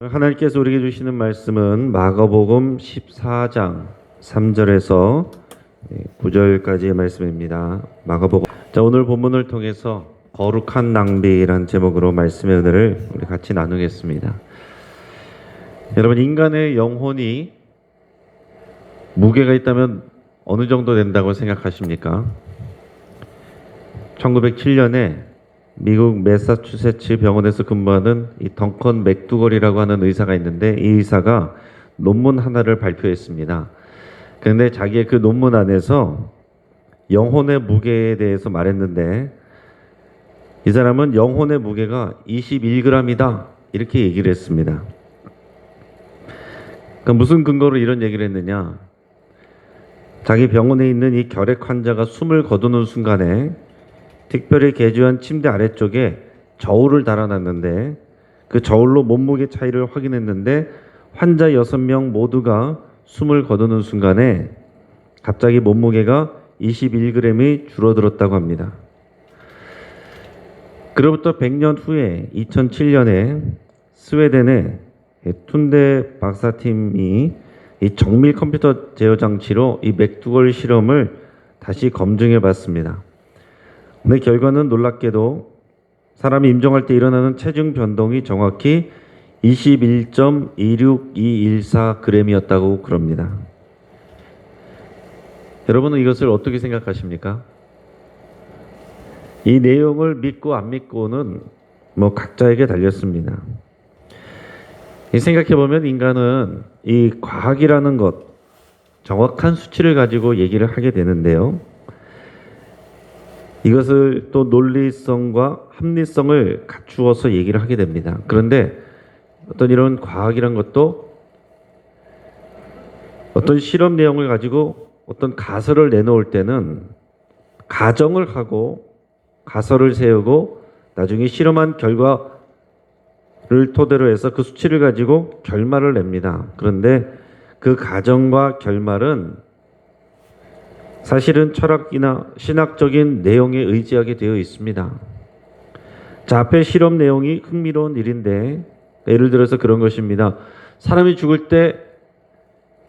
하나님께서 우리에게 주시는 말씀은 마가복음 14장 3절에서 9절까지의 말씀입니다. 마가복음. 자, 오늘 본문을 통해서 거룩한 낭비라는 제목으로 말씀의 은혜를 우리 같이 나누겠습니다. 여러분, 인간의 영혼이 무게가 있다면 어느 정도 된다고 생각하십니까? 1907년에 미국 매사추세츠 병원에서 근무하는 이 덩컨 맥두걸이라고 하는 의사가 있는데, 이 의사가 논문 하나를 발표했습니다. 그런데 자기의 그 논문 안에서 영혼의 무게에 대해서 말했는데, 이 사람은 영혼의 무게가 21g이다 이렇게 얘기를 했습니다. 그러니까 무슨 근거로 이런 얘기를 했느냐? 자기 병원에 있는 이 결핵 환자가 숨을 거두는 순간에 특별히 개조한 침대 아래쪽에 저울을 달아놨는데, 그 저울로 몸무게 차이를 확인했는데 환자 6명 모두가 숨을 거두는 순간에 갑자기 몸무게가 21g이 줄어들었다고 합니다. 그로부터 100년 후에 2007년에 스웨덴의 툰데 박사팀이 이 정밀 컴퓨터 제어 장치로 이 맥두걸 실험을 다시 검증해 봤습니다. 근데 결과는 놀랍게도 사람이 임종할 때 일어나는 체중 변동이 정확히 21.26214g이었다고 그럽니다. 여러분은 이것을 어떻게 생각하십니까? 이 내용을 믿고 안 믿고는 각자에게 달렸습니다. 생각해보면 인간은 이 과학이라는 것, 정확한 수치를 가지고 얘기를 하게 되는데요. 이것을 또 논리성과 합리성을 갖추어서 얘기를 하게 됩니다. 그런데 어떤 이런 과학이란 것도 어떤 실험 내용을 가지고 어떤 가설을 내놓을 때는 가정을 하고 가설을 세우고 나중에 실험한 결과를 토대로 해서 그 수치를 가지고 결말을 냅니다. 그런데 그 가정과 결말은 사실은 철학이나 신학적인 내용에 의지하게 되어 있습니다. 자, 앞에 실험 내용이 흥미로운 일인데, 예를 들어서 그런 것입니다. 사람이 죽을 때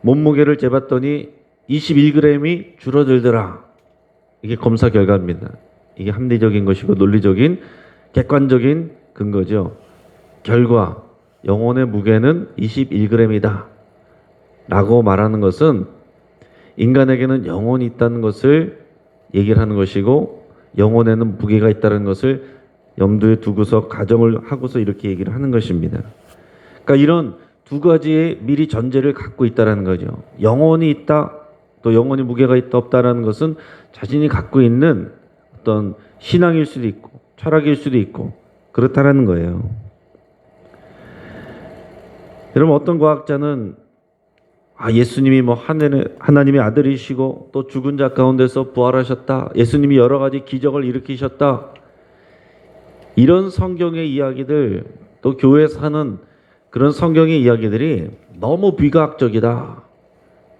몸무게를 재봤더니 21g이 줄어들더라. 이게 검사 결과입니다. 이게 합리적인 것이고 논리적인 객관적인 근거죠. 결과, 영혼의 무게는 21g이다 라고 말하는 것은 인간에게는 영혼이 있다는 것을 얘기를 하는 것이고, 영혼에는 무게가 있다는 것을 염두에 두고서 가정을 하고서 이렇게 얘기를 하는 것입니다. 그러니까 이런 두 가지의 미리 전제를 갖고 있다는 거죠. 영혼이 있다, 또 영혼이 무게가 있다 없다라는 것은 자신이 갖고 있는 어떤 신앙일 수도 있고 철학일 수도 있고 그렇다라는 거예요. 여러분, 어떤 과학자는 예수님이 하나님의 아들이시고 또 죽은 자 가운데서 부활하셨다, 예수님이 여러 가지 기적을 일으키셨다, 이런 성경의 이야기들, 또 교회에서 하는 그런 성경의 이야기들이 너무 비과학적이다,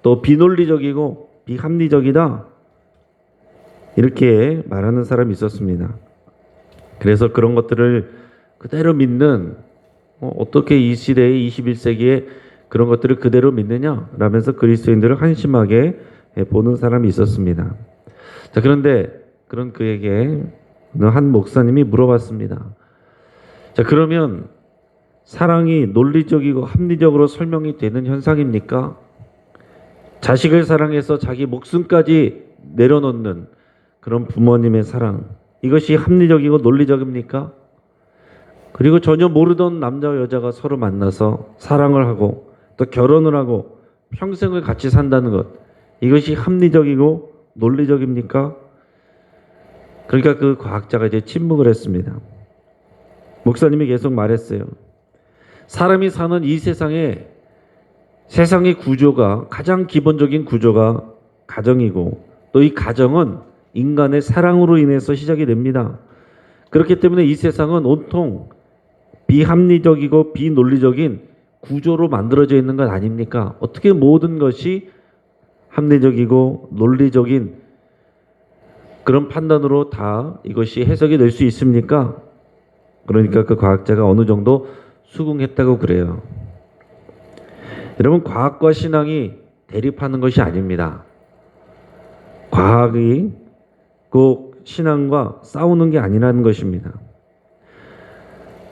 또 비논리적이고 비합리적이다, 이렇게 말하는 사람이 있었습니다. 그래서 그런 것들을 그대로 믿는, 어떻게 이 시대의 21세기에 그런 것들을 그대로 믿느냐 라면서 그리스도인들을 한심하게 보는 사람이 있었습니다. 자, 그런데 그런 그에게 한 목사님이 물어봤습니다. 자, 그러면 사랑이 논리적이고 합리적으로 설명이 되는 현상입니까? 자식을 사랑해서 자기 목숨까지 내려놓는 그런 부모님의 사랑, 이것이 합리적이고 논리적입니까? 그리고 전혀 모르던 남자와 여자가 서로 만나서 사랑을 하고 또 결혼을 하고 평생을 같이 산다는 것, 이것이 합리적이고 논리적입니까? 그러니까 그 과학자가 이제 침묵을 했습니다. 목사님이 계속 말했어요. 사람이 사는 이 세상의 구조가, 가장 기본적인 구조가 가정이고, 또 이 가정은 인간의 사랑으로 인해서 시작이 됩니다. 그렇기 때문에 이 세상은 온통 비합리적이고 비논리적인 구조로 만들어져 있는 것 아닙니까? 어떻게 모든 것이 합리적이고 논리적인 그런 판단으로 다 이것이 해석이 될 수 있습니까? 그러니까 그 과학자가 어느 정도 수긍했다고 그래요. 여러분, 과학과 신앙이 대립하는 것이 아닙니다. 과학이 꼭 신앙과 싸우는 게 아니라는 것입니다.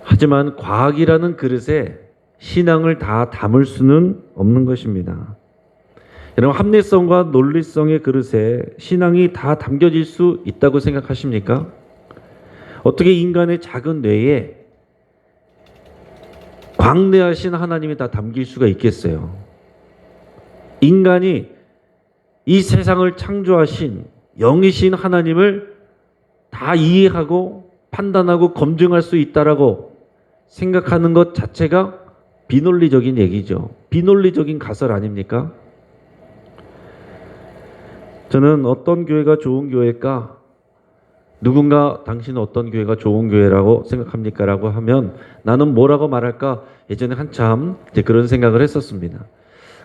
하지만 과학이라는 그릇에 신앙을 다 담을 수는 없는 것입니다. 여러분, 합리성과 논리성의 그릇에 신앙이 다 담겨질 수 있다고 생각하십니까? 어떻게 인간의 작은 뇌에 광대하신 하나님이 다 담길 수가 있겠어요? 인간이 이 세상을 창조하신 영이신 하나님을 다 이해하고 판단하고 검증할 수 있다라고 생각하는 것 자체가 비논리적인 얘기죠. 비논리적인 가설 아닙니까? 저는 어떤 교회가 좋은 교회일까? 누군가 당신은 어떤 교회가 좋은 교회라고 생각합니까? 라고 하면 나는 뭐라고 말할까? 예전에 한참 그런 생각을 했었습니다.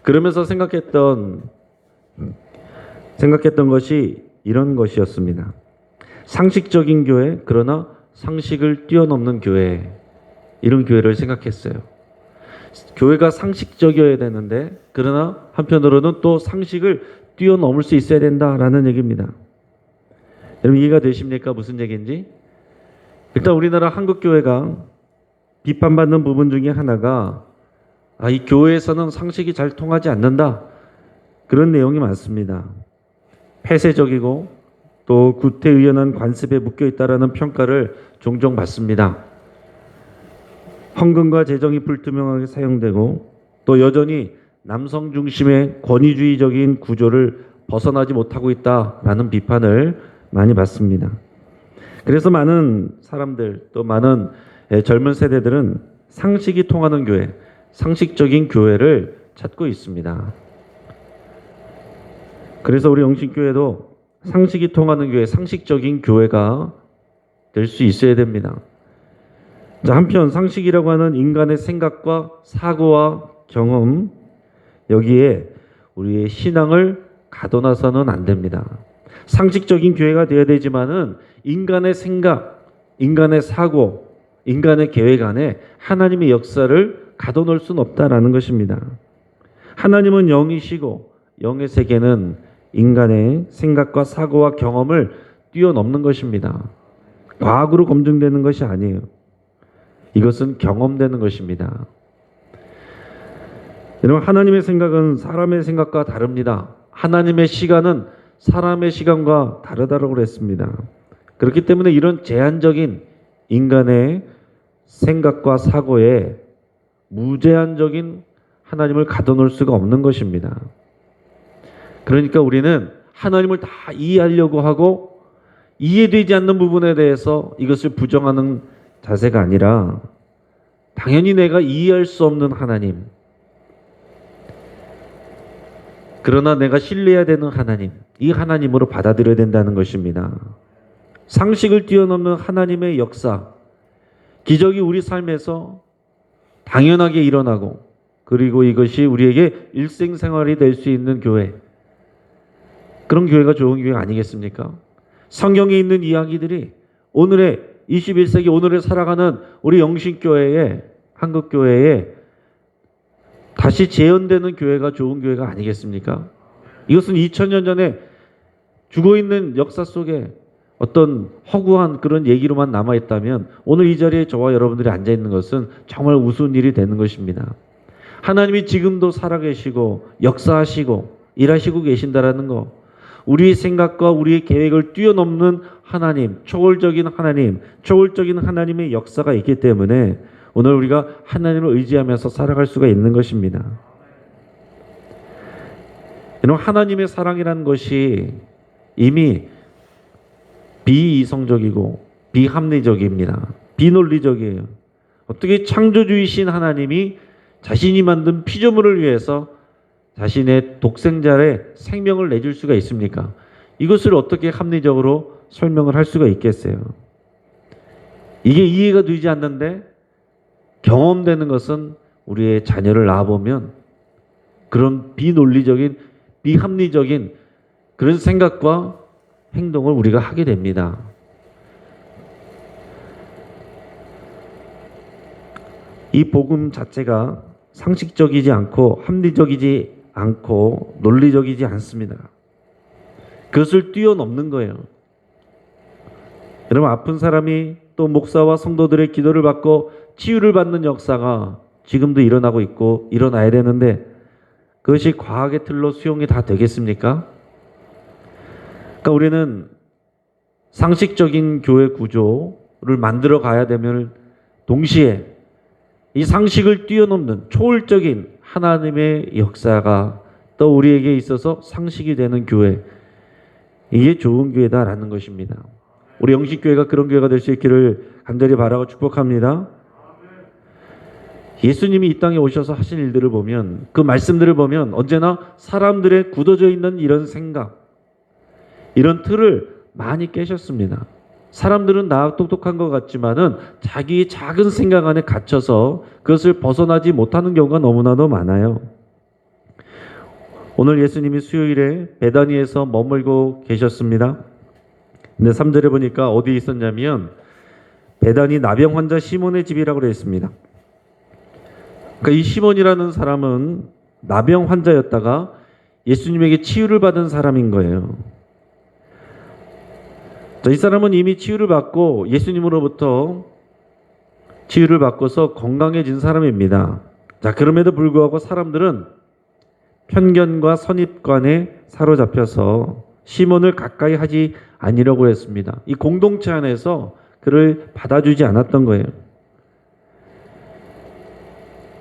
그러면서 생각했던 것이 이런 것이었습니다. 상식적인 교회, 그러나 상식을 뛰어넘는 교회, 이런 교회를 생각했어요. 교회가 상식적이어야 되는데 그러나 한편으로는 또 상식을 뛰어넘을 수 있어야 된다라는 얘기입니다. 여러분, 이해가 되십니까? 무슨 얘기인지? 일단 우리나라 한국교회가 비판받는 부분 중에 하나가 이 교회에서는 상식이 잘 통하지 않는다, 그런 내용이 많습니다. 폐쇄적이고 또 구태의연한 관습에 묶여있다라는 평가를 종종 받습니다. 헌금과 재정이 불투명하게 사용되고 또 여전히 남성 중심의 권위주의적인 구조를 벗어나지 못하고 있다라는 비판을 많이 받습니다. 그래서 많은 사람들, 또 많은 젊은 세대들은 상식이 통하는 교회, 상식적인 교회를 찾고 있습니다. 그래서 우리 영신교회도 상식이 통하는 교회, 상식적인 교회가 될 수 있어야 됩니다. 자, 한편 상식이라고 하는 인간의 생각과 사고와 경험, 여기에 우리의 신앙을 가둬놔서는 안 됩니다. 상식적인 교회가 되어야 되지만은 인간의 생각, 인간의 사고, 인간의 계획 안에 하나님의 역사를 가둬놓을 수는 없다라는 것입니다. 하나님은 영이시고 영의 세계는 인간의 생각과 사고와 경험을 뛰어넘는 것입니다. 과학으로 검증되는 것이 아니에요. 이것은 경험되는 것입니다. 여러분, 하나님의 생각은 사람의 생각과 다릅니다. 하나님의 시간은 사람의 시간과 다르다고 그랬습니다. 그렇기 때문에 이런 제한적인 인간의 생각과 사고에 무제한적인 하나님을 가둬놓을 수가 없는 것입니다. 그러니까 우리는 하나님을 다 이해하려고 하고 이해되지 않는 부분에 대해서 이것을 부정하는 자세가 아니라 당연히 내가 이해할 수 없는 하나님, 그러나 내가 신뢰해야 되는 하나님, 이 하나님으로 받아들여야 된다는 것입니다. 상식을 뛰어넘는 하나님의 역사, 기적이 우리 삶에서 당연하게 일어나고 그리고 이것이 우리에게 일생생활이 될 수 있는 교회, 그런 교회가 좋은 교회 아니겠습니까? 성경에 있는 이야기들이 오늘의 21세기 오늘을 살아가는 우리 영신교회에, 한국교회에 다시 재현되는 교회가 좋은 교회가 아니겠습니까? 이것은 2000년 전에 죽어있는 역사 속에 어떤 허구한 그런 얘기로만 남아있다면 오늘 이 자리에 저와 여러분들이 앉아있는 것은 정말 우스운 일이 되는 것입니다. 하나님이 지금도 살아계시고 역사하시고 일하시고 계신다라는 거, 우리의 생각과 우리의 계획을 뛰어넘는 하나님, 초월적인 하나님의 역사가 있기 때문에 오늘 우리가 하나님을 의지하면서 살아갈 수가 있는 것입니다. 여러분, 하나님의 사랑이라는 것이 이미 비이성적이고 비합리적입니다. 비논리적이에요. 어떻게 창조주이신 하나님이 자신이 만든 피조물을 위해서 자신의 독생자의 생명을 내줄 수가 있습니까? 이것을 어떻게 합리적으로 설명을 할 수가 있겠어요? 이게 이해가 되지 않는데 경험되는 것은 우리의 자녀를 낳아보면 그런 비논리적인, 비합리적인 그런 생각과 행동을 우리가 하게 됩니다. 이 복음 자체가 상식적이지 않고 합리적이지 않고 논리적이지 않습니다. 그것을 뛰어넘는 거예요. 여러분, 아픈 사람이 또 목사와 성도들의 기도를 받고 치유를 받는 역사가 지금도 일어나고 있고 일어나야 되는데 그것이 과학의 틀로 수용이 다 되겠습니까? 그러니까 우리는 상식적인 교회 구조를 만들어 가야 되면 동시에 이 상식을 뛰어넘는 초월적인 하나님의 역사가 또 우리에게 있어서 상식이 되는 교회, 이게 좋은 교회다라는 것입니다. 우리 영식교회가 그런 교회가 될 수 있기를 간절히 바라고 축복합니다. 예수님이 이 땅에 오셔서 하신 일들을 보면, 그 말씀들을 보면 언제나 사람들의 굳어져 있는 이런 생각, 이런 틀을 많이 깨셨습니다. 사람들은 나 똑똑한 것 같지만은 자기의 작은 생각 안에 갇혀서 그것을 벗어나지 못하는 경우가 너무나도 많아요. 오늘 예수님이 수요일에 베다니에서 머물고 계셨습니다. 근데 3절에 보니까 어디 있었냐면 베다니 나병 환자 시몬의 집이라고 되어 있습니다. 그러니까 이 시몬이라는 사람은 나병 환자였다가 예수님에게 치유를 받은 사람인 거예요. 이 사람은 이미 치유를 받고 예수님으로부터 치유를 받고서 건강해진 사람입니다. 자, 그럼에도 불구하고 사람들은 편견과 선입관에 사로잡혀서 시몬을 가까이 하지 아니려고 했습니다. 이 공동체 안에서 그를 받아주지 않았던 거예요.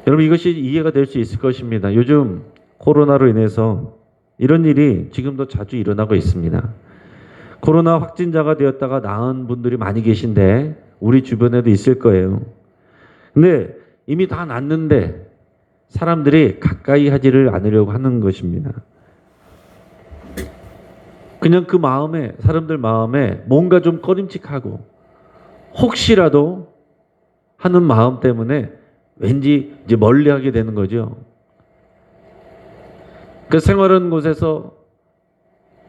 여러분, 이것이 이해가 될 수 있을 것입니다. 요즘 코로나로 인해서 이런 일이 지금도 자주 일어나고 있습니다. 코로나 확진자가 되었다가 나은 분들이 많이 계신데 우리 주변에도 있을 거예요. 근데 이미 다 낫는데 사람들이 가까이 하지를 않으려고 하는 것입니다. 그냥 그 마음에, 사람들 마음에 뭔가 좀 꺼림칙하고 혹시라도 하는 마음 때문에 왠지 이제 멀리하게 되는 거죠. 그 생활하는 곳에서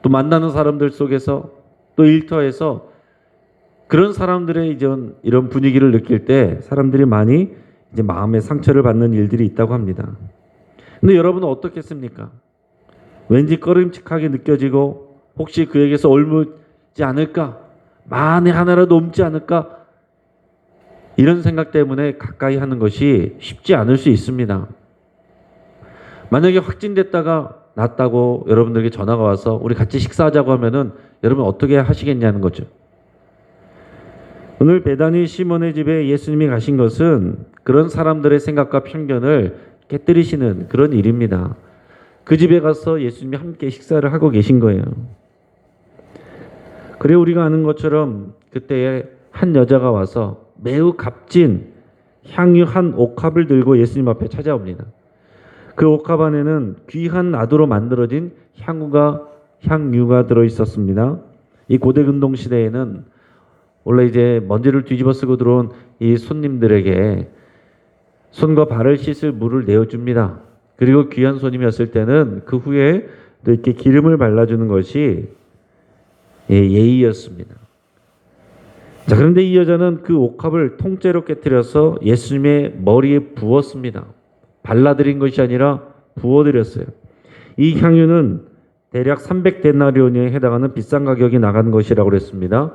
또 만나는 사람들 속에서 또 일터에서 그런 사람들의 이런 분위기를 느낄 때 사람들이 많이 이제 마음의 상처를 받는 일들이 있다고 합니다. 근데 여러분은 어떻겠습니까? 왠지 꺼림칙하게 느껴지고 혹시 그에게서 옮지 않을까? 만에 하나라도 옮지 않을까? 이런 생각 때문에 가까이 하는 것이 쉽지 않을 수 있습니다. 만약에 확진됐다가 낫다고 여러분들에게 전화가 와서 우리 같이 식사하자고 하면은 여러분 어떻게 하시겠냐는 거죠. 오늘 베다니 시몬의 집에 예수님이 가신 것은 그런 사람들의 생각과 편견을 깨뜨리시는 그런 일입니다. 그 집에 가서 예수님이 함께 식사를 하고 계신 거예요. 그래 우리가 아는 것처럼 그때에 한 여자가 와서 매우 값진 향유 한 옥합을 들고 예수님 앞에 찾아옵니다. 그 옥합 안에는 귀한 나도로 만들어진 향유가 들어 있었습니다. 이 고대 근동 시대에는 원래 이제 먼지를 뒤집어 쓰고 들어온 이 손님들에게 손과 발을 씻을 물을 내어줍니다. 그리고 귀한 손님이었을 때는 그 후에 또 이렇게 기름을 발라주는 것이 예의였습니다. 자, 그런데 이 여자는 그 옥합을 통째로 깨뜨려서 예수님의 머리에 부었습니다. 발라드린 것이 아니라 부어드렸어요. 이 향유는 대략 300데나리온에 해당하는 비싼 가격이 나가는 것이라고 그랬습니다.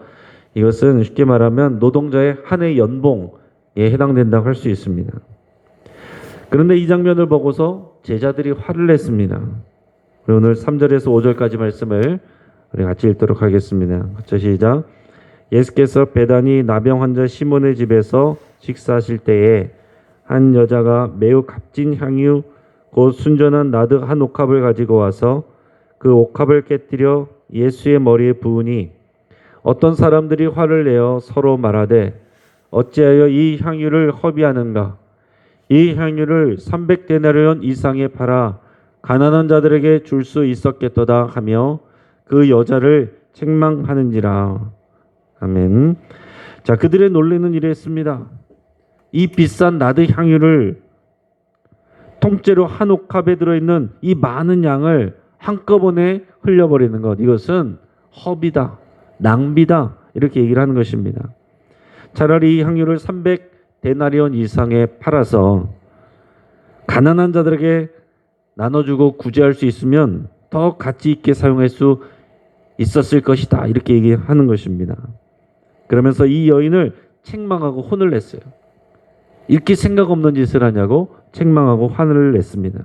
이것은 쉽게 말하면 노동자의 한 해 연봉에 해당된다고 할 수 있습니다. 그런데 이 장면을 보고서 제자들이 화를 냈습니다. 오늘 3절에서 5절까지 말씀을 우리 같이 읽도록 하겠습니다. 같이 시작. 예수께서 베다니 나병 환자 시몬의 집에서 식사하실 때에 한 여자가 매우 값진 향유 곧 순전한 나드 한 옥합을 가지고 와서 그 옥합을 깨뜨려 예수의 머리에 부으니 어떤 사람들이 화를 내어 서로 말하되 어찌하여 이 향유를 허비하는가? 이 향유를 300데나리온 이상에 팔아 가난한 자들에게 줄 수 있었겠도다 하며 그 여자를 책망하는지라. 아멘. 자, 그들의 놀라는 일이 있습니다. 이 비싼 나드 향유를 통째로 한 옥합에 들어있는 이 많은 양을 한꺼번에 흘려버리는 것, 이것은 허비다, 낭비다, 이렇게 얘기를 하는 것입니다. 차라리 이 향유를 300데나리온 이상에 팔아서 가난한 자들에게 나눠주고 구제할 수 있으면 더 가치 있게 사용할 수 있었을 것이다. 이렇게 얘기하는 것입니다. 그러면서 이 여인을 책망하고 혼을 냈어요. 이렇게 생각 없는 짓을 하냐고 책망하고 화를 냈습니다.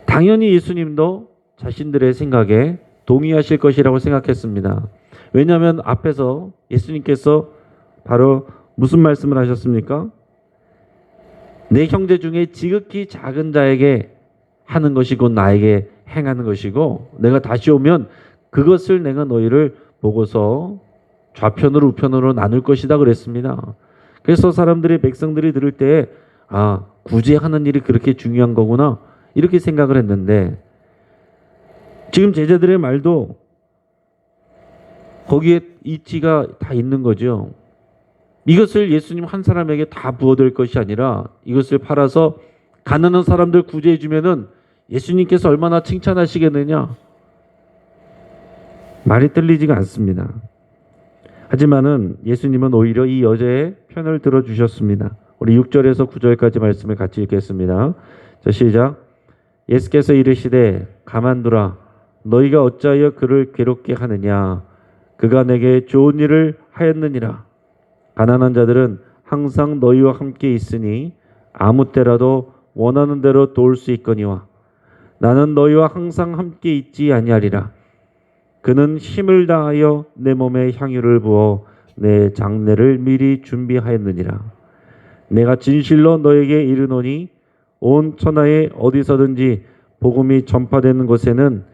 당연히 예수님도 자신들의 생각에 동의하실 것이라고 생각했습니다. 왜냐하면 앞에서 예수님께서 바로 무슨 말씀을 하셨습니까? 내 형제 중에 지극히 작은 자에게 하는 것이 곧 나에게 행하는 것이고 내가 다시 오면 그것을 내가 너희를 보고서 좌편으로 우편으로 나눌 것이다 그랬습니다. 그래서 사람들이 백성들이 들을 때 구제하는 일이 그렇게 중요한 거구나 이렇게 생각을 했는데 지금 제자들의 말도 거기에 이치가 다 있는 거죠. 이것을 예수님 한 사람에게 다 부어될 것이 아니라 이것을 팔아서 가난한 사람들 구제해 주면은 예수님께서 얼마나 칭찬하시겠느냐. 말이 틀리지가 않습니다. 하지만은 예수님은 오히려 이 여자의 편을 들어주셨습니다. 우리 6절에서 9절까지 말씀을 같이 읽겠습니다. 자, 시작. 예수께서 이르시되 가만두라. 너희가 어찌하여 그를 괴롭게 하느냐. 그가 내게 좋은 일을 하였느니라. 가난한 자들은 항상 너희와 함께 있으니 아무 때라도 원하는 대로 도울 수 있거니와 나는 너희와 항상 함께 있지 아니하리라. 그는 힘을 다하여 내 몸에 향유를 부어 내 장례를 미리 준비하였느니라. 내가 진실로 너에게 이르노니 온 천하에 어디서든지 복음이 전파되는 곳에는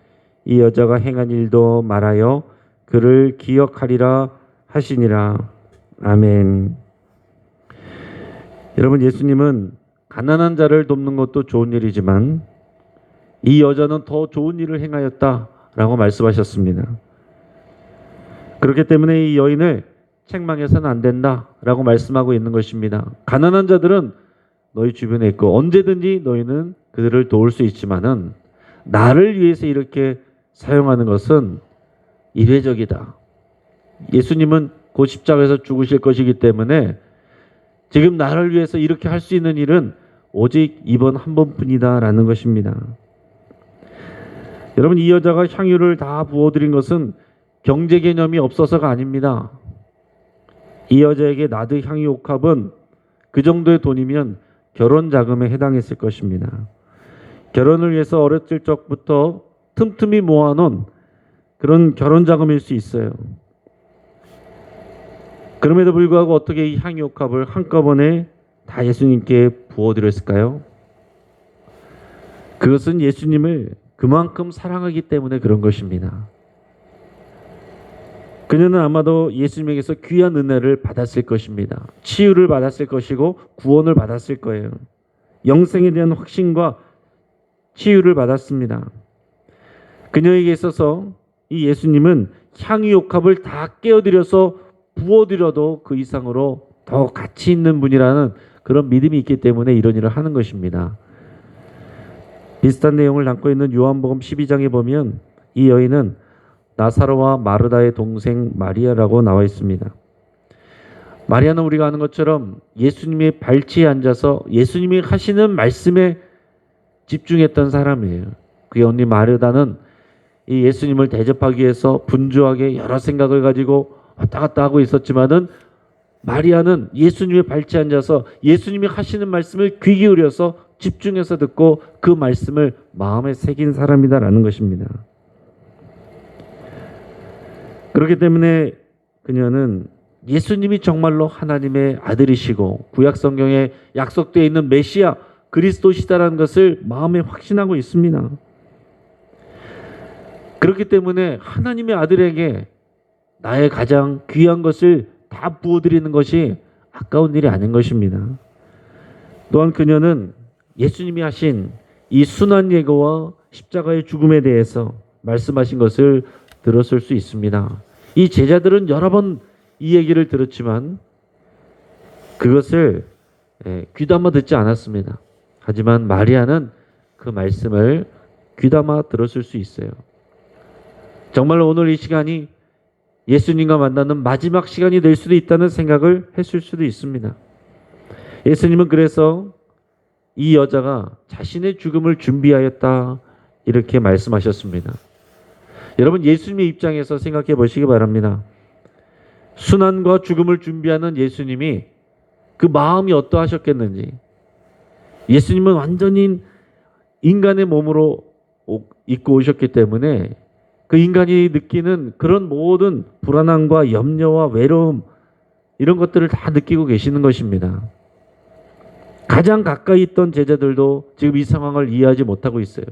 이 여자가 행한 일도 말하여 그를 기억하리라 하시니라. 아멘. 여러분, 예수님은 가난한 자를 돕는 것도 좋은 일이지만 이 여자는 더 좋은 일을 행하였다라고 말씀하셨습니다. 그렇기 때문에 이 여인을 책망해서는 안 된다라고 말씀하고 있는 것입니다. 가난한 자들은 너희 주변에 있고 언제든지 너희는 그들을 도울 수 있지만은 나를 위해서 이렇게 사용하는 것은 이례적이다. 예수님은 곧 십자가에서 죽으실 것이기 때문에 지금 나를 위해서 이렇게 할 수 있는 일은 오직 이번 한 번뿐이다라는 것입니다. 여러분, 이 여자가 향유를 다 부어드린 것은 경제 개념이 없어서가 아닙니다. 이 여자에게 나드 향유 옥합은 그 정도의 돈이면 결혼 자금에 해당했을 것입니다. 결혼을 위해서 어렸을 적부터 틈틈이 모아놓은 그런 결혼 자금일 수 있어요. 그럼에도 불구하고 어떻게 이 향유 옥합을 한꺼번에 다 예수님께 부어드렸을까요? 그것은 예수님을 그만큼 사랑하기 때문에 그런 것입니다. 그녀는 아마도 예수님에게서 귀한 은혜를 받았을 것입니다. 치유를 받았을 것이고 구원을 받았을 거예요. 영생에 대한 확신과 치유를 받았습니다. 그녀에게 있어서 이 예수님은 향유 옥합을 다 깨어드려서 부어드려도 그 이상으로 더 가치 있는 분이라는 그런 믿음이 있기 때문에 이런 일을 하는 것입니다. 비슷한 내용을 담고 있는 요한복음 12장에 보면 이 여인은 나사로와 마르다의 동생 마리아라고 나와 있습니다. 마리아는 우리가 아는 것처럼 예수님의 발치에 앉아서 예수님이 하시는 말씀에 집중했던 사람이에요. 그의 언니 마르다는 이 예수님을 대접하기 위해서 분주하게 여러 생각을 가지고 왔다 갔다 하고 있었지만은 마리아는 예수님의 발치에 앉아서 예수님이 하시는 말씀을 귀 기울여서 집중해서 듣고 그 말씀을 마음에 새긴 사람이다라는 것입니다. 그렇기 때문에 그녀는 예수님이 정말로 하나님의 아들이시고 구약 성경에 약속되어 있는 메시아 그리스도시다라는 것을 마음에 확신하고 있습니다. 그렇기 때문에 하나님의 아들에게 나의 가장 귀한 것을 다 부어드리는 것이 아까운 일이 아닌 것입니다. 또한 그녀는 예수님이 하신 이 순환 예고와 십자가의 죽음에 대해서 말씀하신 것을 들었을 수 있습니다. 이 제자들은 여러 번 이 얘기를 들었지만 그것을 귀담아 듣지 않았습니다. 하지만 마리아는 그 말씀을 귀담아 들었을 수 있어요. 정말로 오늘 이 시간이 예수님과 만나는 마지막 시간이 될 수도 있다는 생각을 했을 수도 있습니다. 예수님은 그래서 이 여자가 자신의 죽음을 준비하였다 이렇게 말씀하셨습니다. 여러분 예수님의 입장에서 생각해 보시기 바랍니다. 순환과 죽음을 준비하는 예수님이 그 마음이 어떠하셨겠는지. 예수님은 완전히 인간의 몸으로 입고 오셨기 때문에 그 인간이 느끼는 그런 모든 불안함과 염려와 외로움 이런 것들을 다 느끼고 계시는 것입니다. 가장 가까이 있던 제자들도 지금 이 상황을 이해하지 못하고 있어요.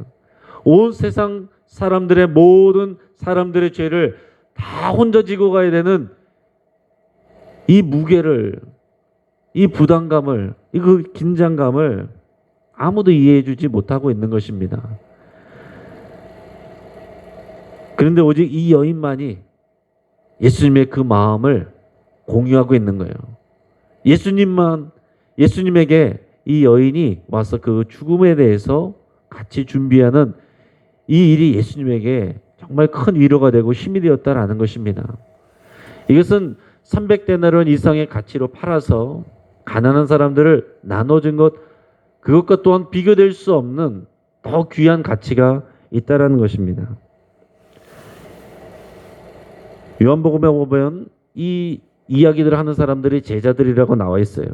온 세상 사람들의 모든 사람들의 죄를 다 혼자 지고 가야 되는 이 무게를, 이 부담감을, 이 긴장감을 아무도 이해해 주지 못하고 있는 것입니다. 그런데 오직 이 여인만이 예수님의 그 마음을 공유하고 있는 거예요. 예수님에게 이 여인이 와서 그 죽음에 대해서 같이 준비하는 이 일이 예수님에게 정말 큰 위로가 되고 힘이 되었다라는 것입니다. 이것은 300데나리온 이상의 가치로 팔아서 가난한 사람들을 나눠준 것, 그것과 또한 비교될 수 없는 더 귀한 가치가 있다라는 것입니다. 요한복음에 보면 이 이야기들을 하는 사람들이 제자들이라고 나와 있어요.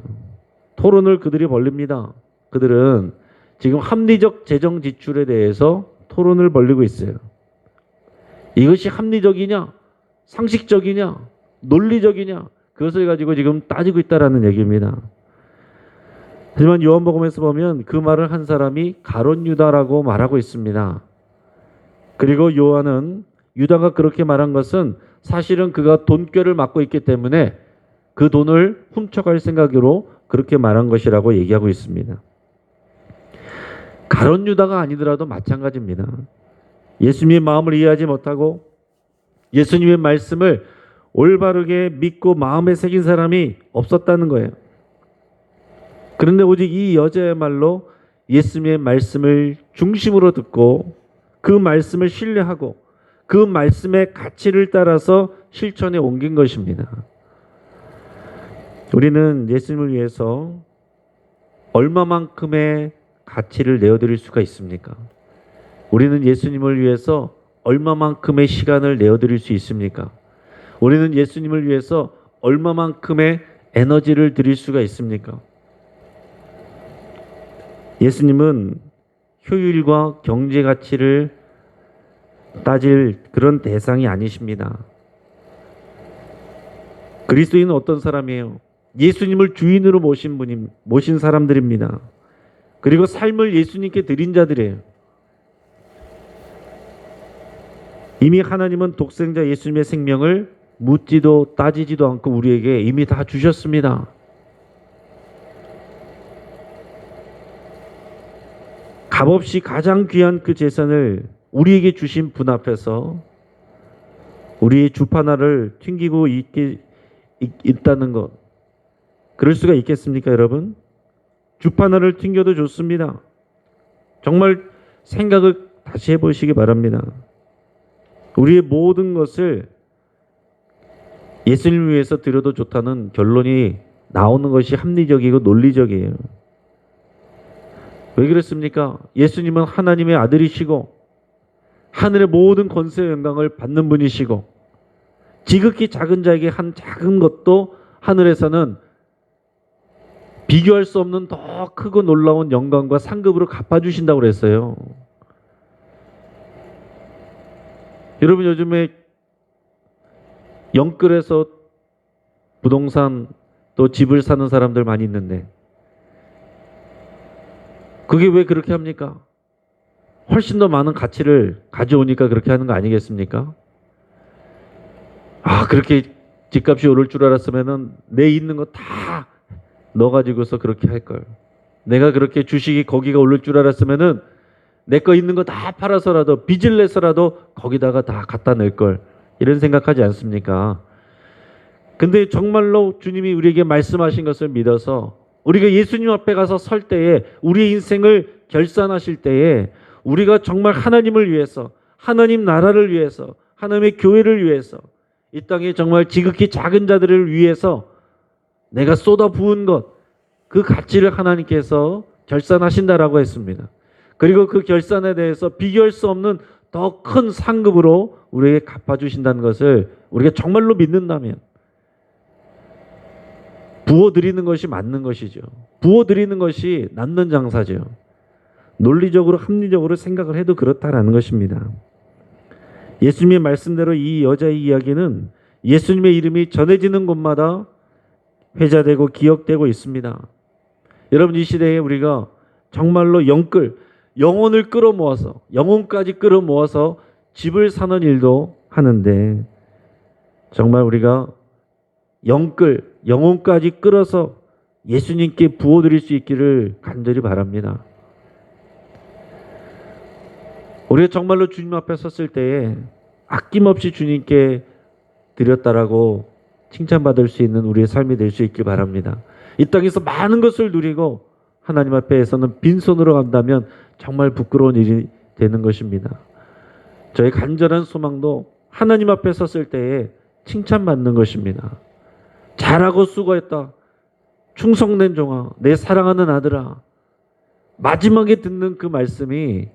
토론을 그들이 벌립니다. 그들은 지금 합리적 재정 지출에 대해서 토론을 벌이고 있어요. 이것이 합리적이냐, 상식적이냐, 논리적이냐, 그것을 가지고 지금 따지고 있다라는 얘기입니다. 하지만 요한복음에서 보면 그 말을 한 사람이 가룟 유다라고 말하고 있습니다. 그리고 요한은 유다가 그렇게 말한 것은 사실은 그가 돈꾀를 맡고 있기 때문에 그 돈을 훔쳐갈 생각으로 그렇게 말한 것이라고 얘기하고 있습니다. 가룟 유다가 아니더라도 마찬가지입니다. 예수님의 마음을 이해하지 못하고 예수님의 말씀을 올바르게 믿고 마음에 새긴 사람이 없었다는 거예요. 그런데 오직 이 여자야말로 예수님의 말씀을 중심으로 듣고 그 말씀을 신뢰하고 그 말씀의 가치를 따라서 실천에 옮긴 것입니다. 우리는 예수님을 위해서 얼마만큼의 가치를 내어드릴 수가 있습니까? 우리는 예수님을 위해서 얼마만큼의 시간을 내어드릴 수 있습니까? 우리는 예수님을 위해서 얼마만큼의 에너지를 드릴 수가 있습니까? 예수님은 효율과 경제 가치를 따질 그런 대상이 아니십니다. 그리스도인은 어떤 사람이에요? 예수님을 주인으로 모신 사람들입니다. 그리고 삶을 예수님께 드린 자들이에요. 이미 하나님은 독생자 예수님의 생명을 묻지도 따지지도 않고 우리에게 이미 다 주셨습니다. 값없이 가장 귀한 그 재산을 우리에게 주신 분 앞에서 우리의 주파나를 튕기고 있다는 것, 그럴 수가 있겠습니까, 여러분? 주파나를 튕겨도 좋습니다. 정말 생각을 다시 해보시기 바랍니다. 우리의 모든 것을 예수님을 위해서 드려도 좋다는 결론이 나오는 것이 합리적이고 논리적이에요. 왜 그렇습니까? 예수님은 하나님의 아들이시고 하늘의 모든 권세와 영광을 받는 분이시고 지극히 작은 자에게 한 작은 것도 하늘에서는 비교할 수 없는 더 크고 놀라운 영광과 상급으로 갚아주신다고 그랬어요. 여러분 요즘에 영끌에서 부동산 또 집을 사는 사람들 많이 있는데 그게 왜 그렇게 합니까? 훨씬 더 많은 가치를 가져오니까 그렇게 하는 거 아니겠습니까? 그렇게 집값이 오를 줄 알았으면은 내 있는 거 다 넣어가지고서 그렇게 할 걸. 내가 그렇게 주식이 거기가 오를 줄 알았으면은 내 거 있는 거 다 팔아서라도 빚을 내서라도 거기다가 다 갖다 낼 걸. 이런 생각하지 않습니까? 근데 정말로 주님이 우리에게 말씀하신 것을 믿어서 우리가 예수님 앞에 가서 설 때에 우리의 인생을 결산하실 때에 우리가 정말 하나님을 위해서 하나님 나라를 위해서 하나님의 교회를 위해서 이 땅에 정말 지극히 작은 자들을 위해서 내가 쏟아 부은 것, 그 가치를 하나님께서 결산하신다라고 했습니다. 그리고 그 결산에 대해서 비교할 수 없는 더 큰 상급으로 우리에게 갚아주신다는 것을 우리가 정말로 믿는다면 부어드리는 것이 맞는 것이죠. 부어드리는 것이 남는 장사죠. 논리적으로 합리적으로 생각을 해도 그렇다라는 것입니다. 예수님의 말씀대로 이 여자의 이야기는 예수님의 이름이 전해지는 곳마다 회자되고 기억되고 있습니다. 여러분, 이 시대에 우리가 정말로 영혼을 끌어모아서, 영혼까지 끌어모아서 집을 사는 일도 하는데, 정말 우리가 영혼까지 끌어서 예수님께 부어드릴 수 있기를 간절히 바랍니다. 우리가 정말로 주님 앞에 섰을 때에 아낌없이 주님께 드렸다라고 칭찬받을 수 있는 우리의 삶이 될 수 있길 바랍니다. 이 땅에서 많은 것을 누리고 하나님 앞에서는 빈손으로 간다면 정말 부끄러운 일이 되는 것입니다. 저의 간절한 소망도 하나님 앞에 섰을 때에 칭찬받는 것입니다. 잘하고 수고했다. 충성된 종아, 내 사랑하는 아들아. 마지막에 듣는 그 말씀이,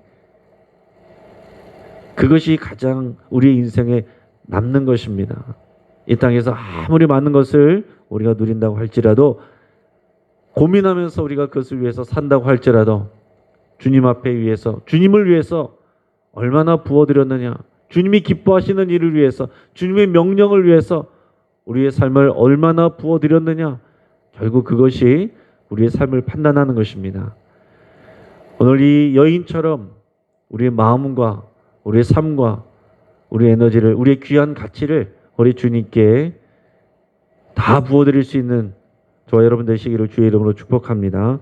그것이 가장 우리의 인생에 남는 것입니다. 이 땅에서 아무리 많은 것을 우리가 누린다고 할지라도, 고민하면서 우리가 그것을 위해서 산다고 할지라도, 주님 앞에 위해서, 주님을 위해서 얼마나 부어드렸느냐, 주님이 기뻐하시는 일을 위해서, 주님의 명령을 위해서 우리의 삶을 얼마나 부어드렸느냐, 결국 그것이 우리의 삶을 판단하는 것입니다. 오늘 이 여인처럼 우리의 마음과 우리의 삶과 우리의 에너지를, 우리의 귀한 가치를 우리 주님께 다 부어드릴 수 있는 저와 여러분 되시기를 주의 이름으로 축복합니다.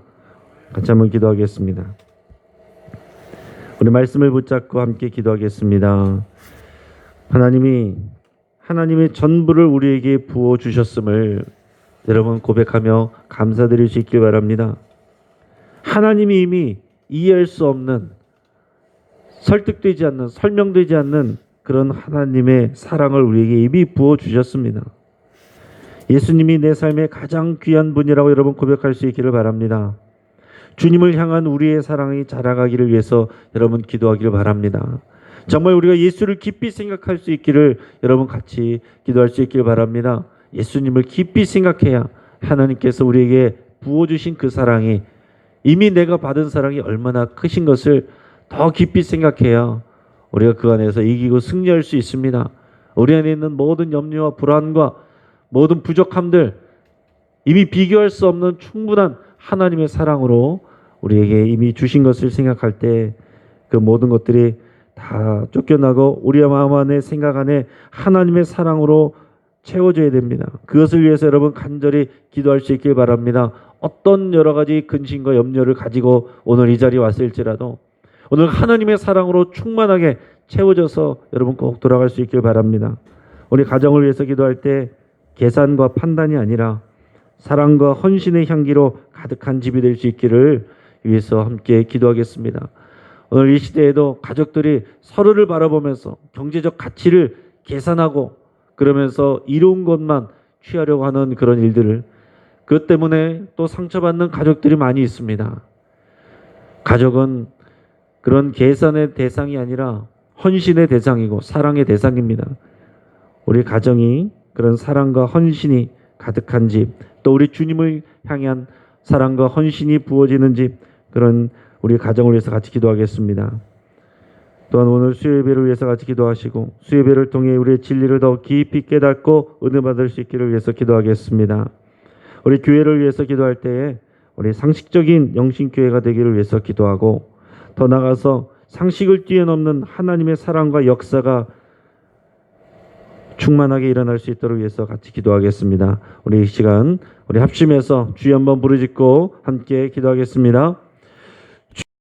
같이 한번 기도하겠습니다. 우리 말씀을 붙잡고 함께 기도하겠습니다. 하나님의 전부를 우리에게 부어주셨음을 여러분 고백하며 감사드릴 수 있길 바랍니다. 하나님이 이미 이해할 수 없는, 설득되지 않는, 설명되지 않는 그런 하나님의 사랑을 우리에게 이미 부어주셨습니다. 예수님이 내 삶의 가장 귀한 분이라고 여러분 고백할 수 있기를 바랍니다. 주님을 향한 우리의 사랑이 자라가기를 위해서 여러분 기도하기를 바랍니다. 정말 우리가 예수를 깊이 생각할 수 있기를 여러분 같이 기도할 수 있기를 바랍니다. 예수님을 깊이 생각해야 하나님께서 우리에게 부어주신 그 사랑이, 이미 내가 받은 사랑이 얼마나 크신 것을 더 깊이 생각해야 우리가 그 안에서 이기고 승리할 수 있습니다. 우리 안에 있는 모든 염려와 불안과 모든 부족함들, 이미 비교할 수 없는 충분한 하나님의 사랑으로 우리에게 이미 주신 것을 생각할 때 그 모든 것들이 다 쫓겨나고 우리의 마음 안에, 생각 안에 하나님의 사랑으로 채워져야 됩니다. 그것을 위해서 여러분 간절히 기도할 수 있길 바랍니다. 어떤 여러 가지 근심과 염려를 가지고 오늘 이 자리에 왔을지라도 오늘 하나님의 사랑으로 충만하게 채워져서 여러분 꼭 돌아갈 수 있길 바랍니다. 우리 가정을 위해서 기도할 때 계산과 판단이 아니라 사랑과 헌신의 향기로 가득한 집이 될 수 있기를 위해서 함께 기도하겠습니다. 오늘 이 시대에도 가족들이 서로를 바라보면서 경제적 가치를 계산하고 그러면서 이로운 것만 취하려고 하는 그런 일들을, 그것 때문에 또 상처받는 가족들이 많이 있습니다. 가족은 그런 계산의 대상이 아니라 헌신의 대상이고 사랑의 대상입니다. 우리 가정이 그런 사랑과 헌신이 가득한 집, 또 우리 주님을 향한 사랑과 헌신이 부어지는 집, 그런 우리 가정을 위해서 같이 기도하겠습니다. 또한 오늘 수요예배를 위해서 같이 기도하시고 수요예배를 통해 우리의 진리를 더 깊이 깨닫고 은혜 받을 수 있기를 위해서 기도하겠습니다. 우리 교회를 위해서 기도할 때에 우리 상식적인 영신교회가 되기를 위해서 기도하고, 더 나아가서 상식을 뛰어넘는 하나님의 사랑과 역사가 충만하게 일어날 수 있도록 위해서 같이 기도하겠습니다. 우리 이 시간 우리 합심해서 주여 한번 부르짖고 함께 기도하겠습니다.